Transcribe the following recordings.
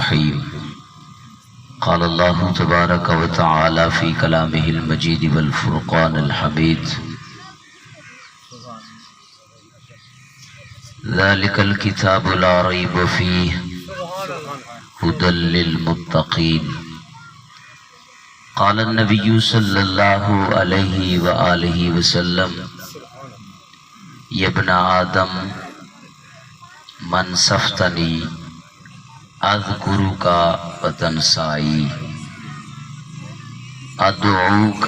الرحيم. قال الله تبارك وتعالى في كلامه المجيد والفرقان الحميد: ذلك الكتاب لا ريب فيه هدى للمتقين. قال النبي صلى الله عليه وآله وسلم: يا ابن آدم من صفتني أذكرك وتنساي، أدعوك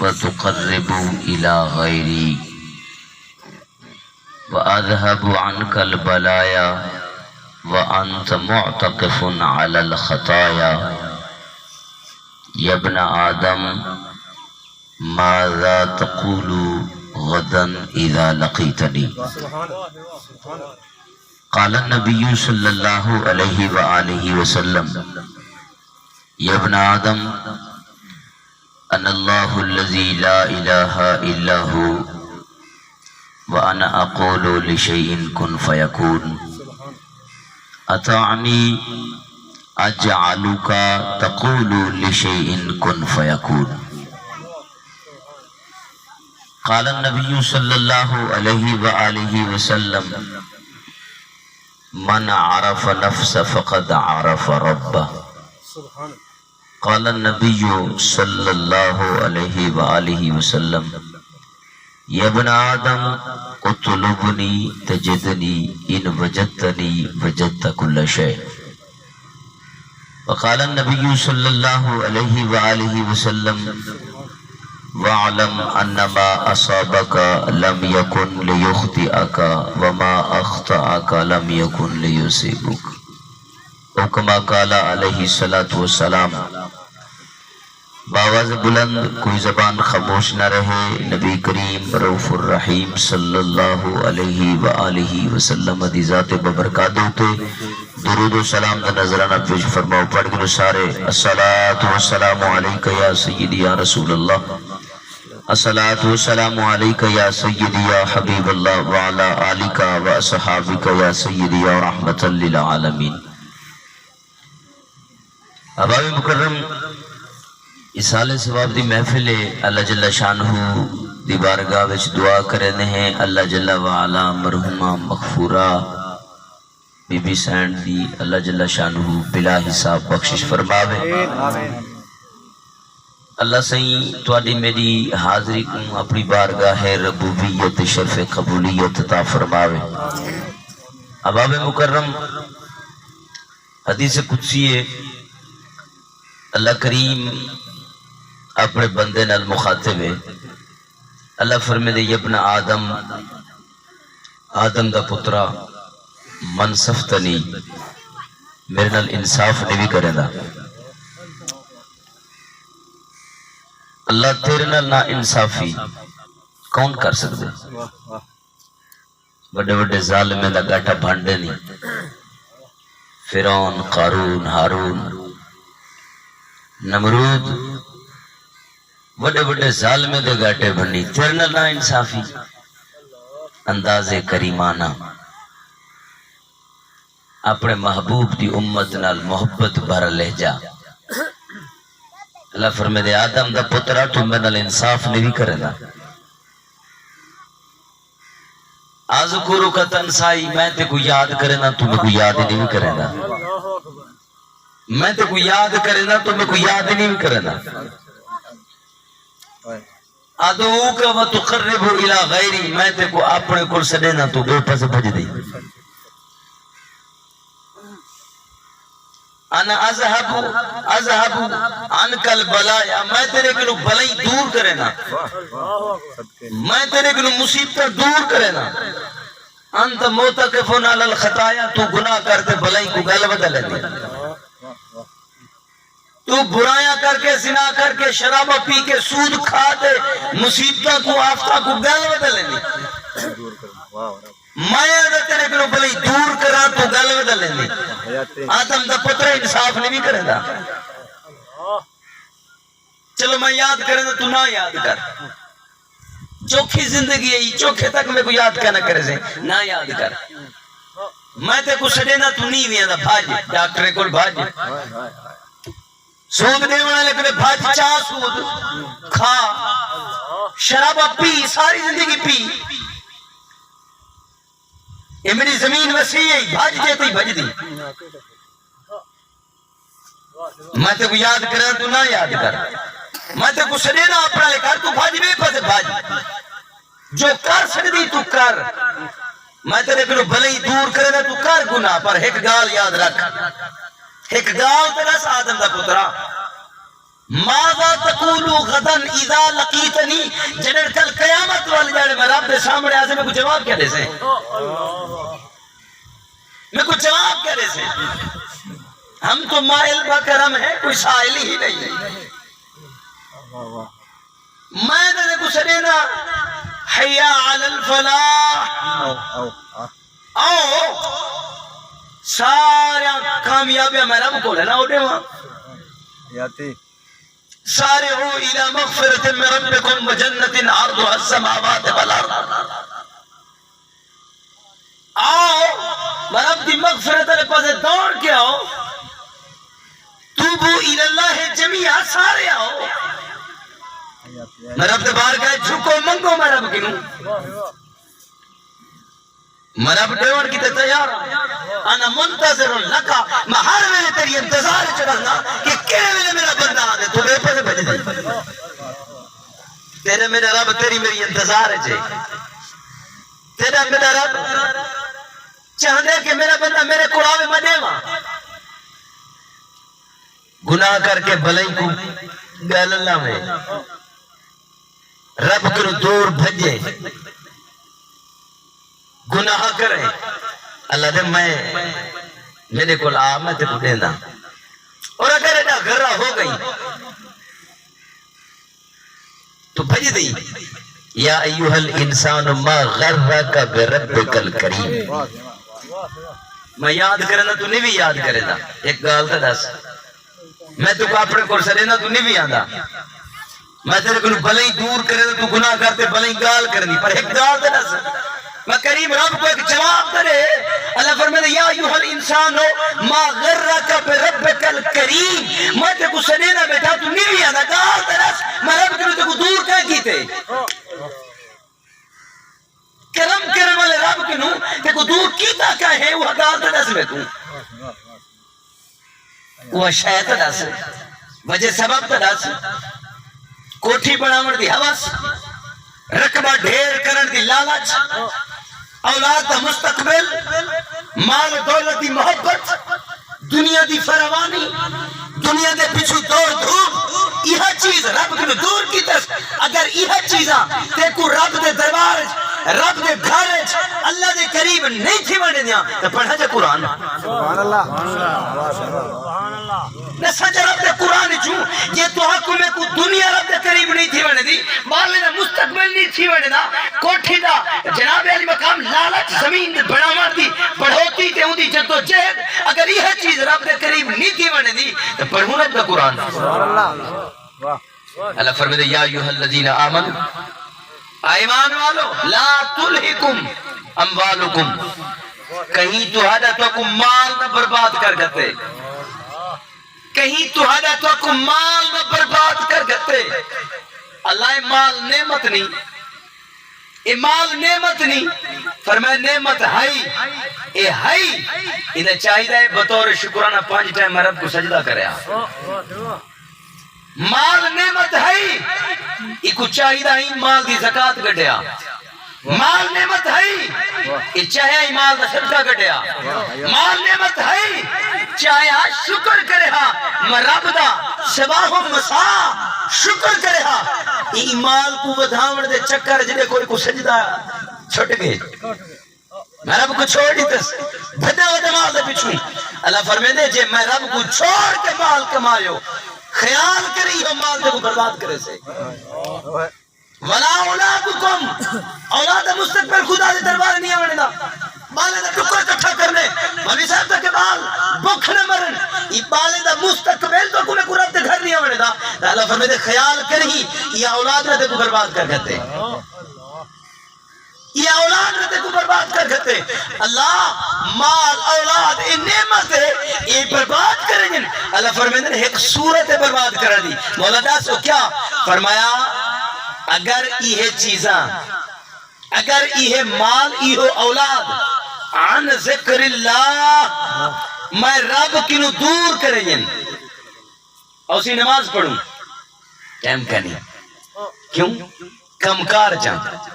وتقرب إلى غيري، وأذهب عنك البلايا وأنت معتكف على الخطايا. يا ابن آدم ماذا تقول غدا إذا لقيتني؟ قال النبي صلى الله عليه وآله وسلم: يا ابن آدم أنا الله الذي لا إله إلا هو، وأنا أقول لشيء كن فيكون، أطعني أجعلك تقول لشيء كن فيكون. قال النبي صلى الله عليه وآله وسلم: من عرف نفسه فقد عرف ربه. قال النبي صلى الله عليه وآله وسلم: يا ابن آدم اطلبني تجدني إن وجدتني وجدت كل شيء. وقال النبي صلى الله عليه وآله وسلم: واعلم أن ما أصابك لم يكن ليخطئك وما أخطأك لم يكن ليصيبك. او كما قال علیہ الصلوۃ والسلام. باواز بلند کوئی زبان خاموش نہ رہے. نبی کریم رؤوف الرحیم صلی اللہ علیہ وآلہ وسلم دی ذات ببرکات ہوتے درود و سلام دا نظرانہ پیش فرماؤ. پڑھ گلو سارے: الصلاۃ والسلام علیکہ یا سیدی یا رسول اللہ، الصلاۃ والسلام علیکہ یا سیدی یا حبیب اللہ، وعلا آلکہ و اصحابکہ یا سیدی یا رحمت للعالمین. احباب مکرم، اسال ثواب دی محفل اللہ جل شانہ دی بارگاہ وچ دعا کرنے ہیں اللہ جل وعلا مرحومہ مغفورہ بی بی سینڈ دی اللہ جل شانہ بلا حساب بخشش فرماوے. اللہ سہی تواڈی میری حاضری کو اپنی بارگاہ ربوبیت شرف قبولیت عطا فرماوے. احباب مکرم، حدیث قدسی ہے، اللہ کریم اپنے بندے نال مخاطب ہے. اللہ فرمائے: یا ابن آدم، آدم دا پترا، من صفتنی، میرے نال انصاف نہیں بھی کرے دا. اللہ تیرے نال نا انصافی کون کر سکتے؟ بڑے بڑے ظالمیں دا گاٹا بھانڈے نہیں، فرعون، قارون، ہارون، نمرود، بڑے بڑے ظالمیں دے گاٹے بھنی. تیرے نال نا انصافی. انداز کریمانہ اپنے محبوب دی امت نال محبت بھرا لہجہ. اللہ فرمائے دے آدم دا پترا تو میرے نال انصاف نہیں کرے گا. اذکرو کا تنسائی، میں تے کو یاد کرے نا تو میں کو یاد نہیں کرے گا. میں تے کو یاد کرے نا تو میں کو یاد نہیں کرے گا. ادعوک و تقرب الی غیری، میں تے کو اپنے کول سڈے نا تو بے پاس بھج دی. انا اذهب عنك البلایا، میں تیرے کلو بلائی دور کرے نا، میں تیرے کلو مصیبت دور کرے نا. انت موتقف علی الخطایا، تو گناہ کرتے بلائی کو گل بدل دی. تو برایاں کر کے، زنا کر کے، شراب پی کے، سود کھا دے، مصیبتوں کو آفتہ کو گل بدل دی. میں تیرے کلو بلائی دور کرا تو گل بدل دی. آدم دا پتر انصاف نہیں کرے گا. چلو میں یاد کرے تو نہ یاد کر. چوکھی زندگی ہے، چوکھے تک میں کو یاد کرنا کرے سے نہ یاد کر. میں تے کو سڈینا تو نہیں ویاں دا بھاج ڈاکٹر کول بھاج سود دے والے کول بھاج چا سود کھا شراب پی ساری زندگی پی یہ میری زمین وسیع ہے بھاج دے تو بھج دی میں تے کو یاد کرا تو نہ یاد کر میں تے کو سڈینا اپنا لے کر تو بھاج بے پس بھاج جو کر سکتی تو کر میں تیرے کو بھلئی دور کرنا تو کر گناہ پر ایک گال یاد رکھ ایک گال تیرا آدم دا پترا ماذا تقولو غدن اذا لقیتنی جنر کل قیامت والی جانے میں رب دے سامنے آسے میں کو جواب کیا دے سے میں کو جواب کیا دے سے ہم تو مائل بکرم ہے کوئی سائل ہی نہیں میں تیرے کو سڑینا حیا علی الفلاح آؤ سارا کامیابیاں میں رب کو لینا اٹھے وہاں سارعوا الى مغفرة من ربكم وجنة عرضها السماوات والارض آؤ رب دی مغفرت علی پاس دوڑ کے آؤ توبو الى اللہ جمیعہ سارے آؤ میں رب دبار گئے جھکو منگو میں رب کنوں میں رب ڈیوڑ کی تیار انا منتظر لکا میں ہر ویلے تیری انتظار چڑھنا کہ کہے ویلے میرا بندہ آدھے تو بے پسے بھج دے تیرے میرے رب تیری میری انتظار ہے جے تیرا میرا رب چاہنے کہ میرا بندہ میرے قرآن میں دے وہاں گناہ کر کے بھلائی کو گال اللہ میں رب کرو دور بھجے گناہ کرے اللہ دے میں میرے کو میں تے کو دینا اور اگر ایڈا گھرہ ہو گئی تو بھج دی یا ایوہ الانسان ما غرک بربک الکریم میں یاد کرنا تو نہیں بھی یاد کرے دا ایک گال تھا دس میں تو کو اپنے کو سرینا تو نہیں بھی آندا میں تیرے کو بھلئی دور کرے تو گناہ کرتے بھلئی گال کرنی پر ایک گال تھا دس میں کریم رب کو ایک جواب کرے اللہ فرمائے یا ایوہ الانسان ما غرک بربک الکریم میں تے کو سنینا بیٹھا تو نہیں بھی آنا گال ترس میں رب کرو تے کو دور کہہ کیتے کرم کرم والے رب کنو تے کو دور کیتا کہا ہے وہ گال ترس میں کو وہ شاید ترس وجہ سبب ترس کوٹھی بناور دی حوث رقبہ ڈھیر کرن دی لالچ اولاد دا مستقبل مال دولت دی محبت دنیا دی فراوانی دنیا دے پیچھو دور دھوپ یہ چیز رب کو دور کی تس اگر یہ چیزاں تے کو رب دے دربار رب دے گھر اللہ دے قریب نہیں تھی وڑے دیا تو پڑھا جا قرآن سبحان اللہ نہ سجا رب دے قرآن چوں یہ تو حکمے کو دنیا رب دے قریب نہیں تھی وڑے دی بالے دا مستقبل نہیں تھی وڑے دا کوٹھی دا جناب علی مقام لالچ زمین دے بڑا مار دی پڑھوتی تے ہوں دی جدو جہد اگر یہ چیز رب دے قریب نہیں تھی وڑے دی تو پڑھوں رب دا قرآن سبحان اللہ اللہ فرمائے یا ایوہ الذین آمنوا ایمان والو لا تلہکم اموالکم کہیں تو مال نہ برباد کر گتے کہیں تو مال نہ برباد کر گتے اللہ مال نعمت نہیں اے مال نعمت نہیں فرمائے نعمت ہائی اے ہائی انہیں چاہیے بطور شکرانہ 5 ٹائم رب کو سجدہ کریا مال نعمت ہے ایکو چاہیدہ ہی مال دی زکاة گڑیا مال نعمت ہے یہ چاہے مال دا صدقہ گڑیا مال نعمت ہے چاہے شکر کرے ہاں مرب دا صباح و مساء شکر کرے ہاں یہ مال کو بدھاون دے چکر جنہیں کوئی کو سجدہ چھٹ گئے میں رب کو چھوڑ دیتس بھدا و دماغ دے پچھوں اللہ فرمائے دے جے میں رب کو چھوڑ کے مال کمائیو خیال کری ہو مال دے کو برباد کرے سے وَلَا اولادکم اولاد مستقبل خدا دے دربار نہیں آنے دا بالے دا ٹکر کٹھا کرنے مولوی صاحب تک بال بکھ نہ مرن یہ بالے دا مستقبل تو کونے قرآن دے گھر نہیں آنے دا اللہ فرمائے دے خیال کری یہ اولاد دے کو برباد کر گتے یہ اولاد رہتے کو برباد کر گھتے اللہ مال اولاد یہ نعمت ہے یہ برباد کریں گے اللہ فرمائے نے ایک صورت برباد کر دی مولا داسو کیا فرمایا اگر یہ چیزاں اگر یہ مال یہ اولاد عن ذکر اللہ میں رب کنو دور کریں گے اور اسی نماز پڑھوں ٹائم کا نہیں کیوں کمکار جانا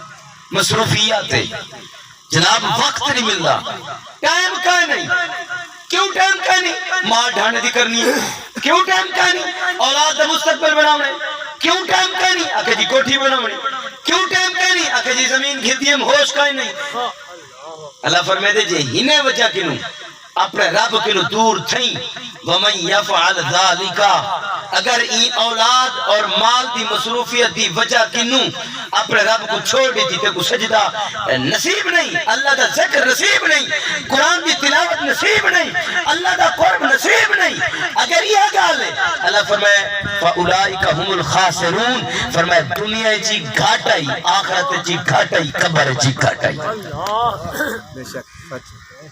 مصروفیات ہے جناب وقت نہیں ملتا ٹائم کا نہیں کیوں ٹائم کا نہیں ماں ڈھانے دی کرنی ہے کیوں ٹائم کا نہیں اولاد دا مستقبل بناونے کیوں ٹائم کا نہیں آکے جی کوٹھی بناونے کیوں ٹائم کا نہیں آکے جی زمین گھتی ہم ہوش کا نہیں اللہ فرمائے دے جے ہنے وجہ کنوں اپنے رب کنوں دور تھیں وَمَنْ يَفْعَلْ ذَلِكَ اگر این اولاد اور مال دی مصروفیت دی وجہ کنوں اپنے رب کو چھوڑ دیتی تے کو سجدہ نصیب نہیں اللہ دا ذکر نصیب نہیں قرآن دی تلاوت نصیب نہیں اللہ دا قرب نصیب نہیں اگر یہ گال ہے اللہ فرمائے فَأُولَئِكَ هُمُ الْخَاسِرُونَ فرمائے دنیا جی گھاٹائی آخرت جی گھاٹائی قبر جی گھاٹائی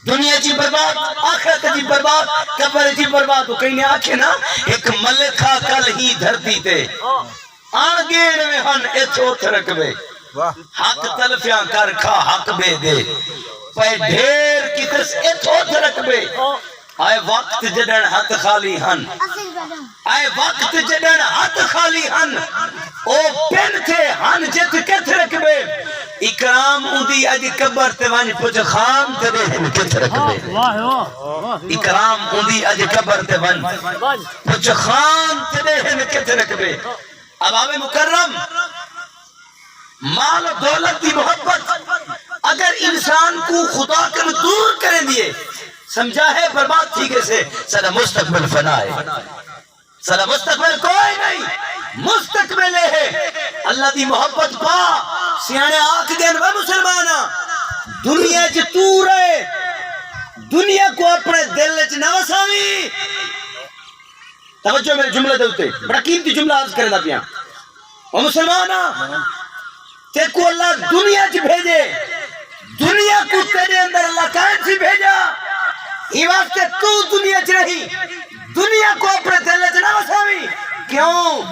دنیا جی برباد آخرت جی برباد قبر جی برباد کہیں نے آکھے نا ایک ملکہ کل ہی دھرتی تے آنگیڑ میں ہن ایتھوت رکھبے حق تلفیاں کر کھا حق بے دے پہ ڈھیر کی تس ایتھوت رکھبے آئے وقت جڑن ہاتھ خالی ہن آئے وقت جڑن ہاتھ خالی ہن او پن تھے ہن جت کت رکھبے اکرام اندی اج قبر تے ون پچ خان تے ہن کت رکھبے اکرام اندی اج قبر تے ون پچ خان تے ہن کت رکھبے اب آوے مکرم مال و دولت دی محبت اگر انسان کو خدا کر دور کریں دیے سمجھا ہے برباد تھی کیسے سارا مستقبل فنا ہے سارا مستقبل کوئی نہیں مستقبل ہے اللہ دی محبت پا سیانے آنکھ دین وہ مسلمانہ دنیا چ تو رہے دنیا کو اپنے دل چ نہ وساوی توجہ میرے جملے دے ہوتے بڑا قیمتی جملہ عرض کرے دا پیاں وہ مسلمانہ تے کو اللہ دنیا چ بھیجے دنیا کو تیرے اندر اللہ کائن سی بھیجا یہ واسطے تو دنیا چ رہی دنیا کو اپنے دل چ نہ وساوی کیوں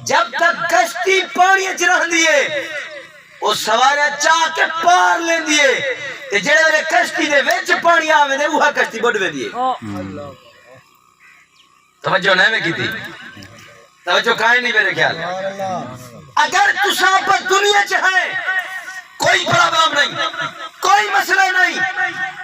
جب تک کشتی پانی چ رہ دیے وہ سوارے چاہ کے پار لین دیے تے جڑے ویلے کشتی دے وچ پانی آوے دے وہ کشتی بڑھ وے دیے توجہ نہیں میں کیتی توجہ کائیں نہیں میرے خیال اگر تساں پر دنیا چ ہے کوئی پرابلم نہیں کوئی مسئلہ نہیں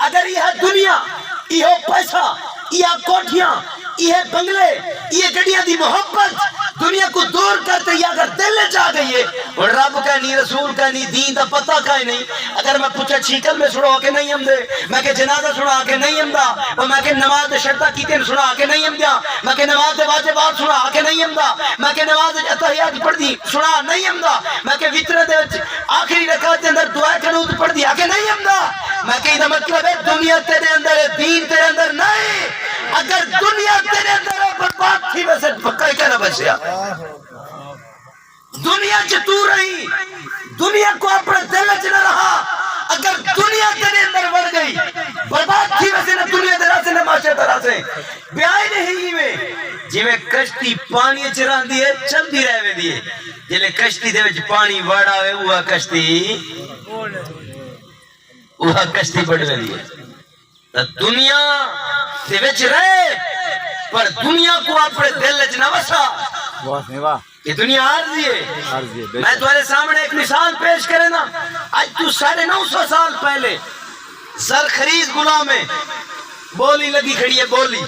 اگر یہ دنیا یہ پیسہ یہ کوٹھیاں یہ بنگلے یہ گڑیاں دی محبت دنیا کو دور کرتے یا اگر دل چاہ گئی ہے اور رب کا نہیں رسول کا نہیں دین دا پتہ کا نہیں اگر میں پوچھا چھیکل میں سنا کے نہیں ہم دے میں کہ جنازہ سنا کے نہیں ہم دا اور میں کہ نماز شرطہ کی تین سنا کے نہیں ہم دیا میں کہ نماز واجبات سنا کے نہیں ہم دا میں کہ نماز اتحیات پڑھ دی سنا نہیں ہم دا میں کہ وطر دے آخری رکعت کے اندر دعا قنوت پڑھ دی آگے نہیں ہم دا میں کہ یہ مطلب ہے دنیا تیرے اندر ہے دین تیرے اندر نہیں اگر دنیا تیرے اندر ہے برباد تھی ویسے پکا ہی کہنا بچیا دنیا چ تو رہی دنیا کو اپنے دل چ نہ رہا اگر دنیا تیرے اندر بڑھ گئی برباد تھی ویسے نہ دنیا تیرا سے نہ معاشرہ تیرا سے بیائی نہیں میں جی میں کشتی پانی چ رہندی ہے چلدی رہے دیے جلے کشتی دے وچ پانی وڑا ہوئے وہ کشتی بڑھ ویندی ہے دنیا دے وچ رہے پر دنیا کو اپنے دل وچ نہ وسا یہ دنیا عارضی ہے میں تمہارے سامنے ایک مثال پیش کرے نا آج تو 950 سال پہلے زرخریز غلام میں بولی لگی کھڑی ہے بولی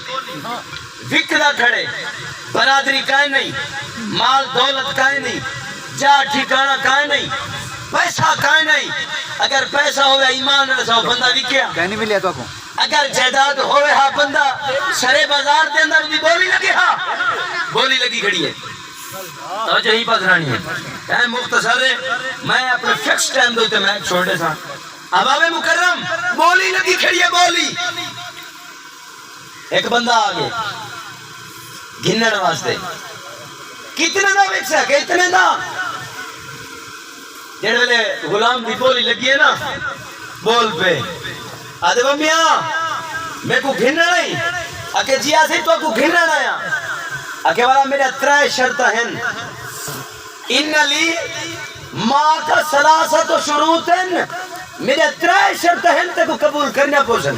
وکدا کھڑے برادری کائیں نہیں مال دولت کائیں نہیں جا ٹھکانہ کائیں نہیں پیسہ کائیں نہیں اگر پیسہ ہوئے ایمان رساؤ بندہ وکیا کہیں نہیں ملیا تو کو اگر جائیداد ہوئے ہاں بندہ سرے بازار دے اندر بھی بولی لگی ہاں بولی لگی کھڑی ہے توجہ ہی پذرانی ہے ٹائم مختصر ہے میں اپنے فکس ٹائم دوتے میں چھوڑے سا اباب مکرم بولی لگی کھڑی ہے بولی ایک بندہ آگے گھنن واسطے کتنے دا ویک سکے اتنے دا جڑے ویلے غلام دی بولی لگی ہے نا بول پہ آدھے وہ میاں میں کو گھننا نہیں اکے جی آسی تو کو گھننا نہیں اکے والا میرے ترائے شرط ہیں ان لی ماں کا سلاست و شروط ہیں میرے ترائے شرط ہیں تے کو قبول کرنا پوسن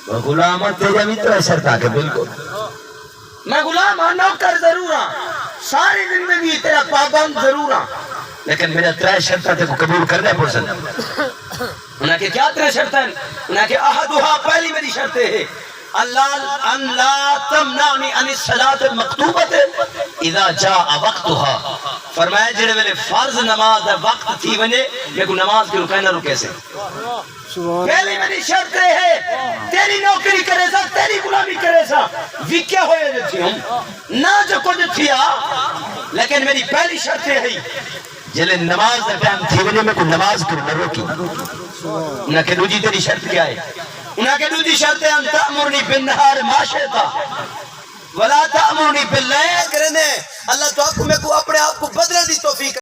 غلامت تیجا بھی ترائے شرط آکے بالکل میں غلام ہاں نوکر ضرور ہاں ساری زندگی تیرا پابند ضرور ہاں لیکن میرا ترائے شرط تے کو قبول کرنا پوسن انہاں کے کیا ترائے شرط ہیں انہاں کے احدہا پہلی میری شرط ہے اللہ ان لا تمنعنی عن الصلاۃ المکتوبۃ اذا جاء وقتها فرمایا جڑے ویلے فرض نماز دا وقت تھی ونے میں کو نماز کے رکے نہ رکے سے پہلی میری شرط ہے تیری نوکری کرے سا تیری غلامی کرے سا وکیا ہوئے جو تھی ہم نہ جو کچھ تھیا لیکن میری پہلی شرط ہے جلے نماز دا ٹائم تھی ونے میں کو نماز کو نہ روکی انہاں کہ دوجی تیری شرط کیا ہے انہاں کے دوجی شرط ہے ان تأمرنی بالنہار ما شئتا ولا تأمرنی باللیل کرنے اللہ تو آپ کو میں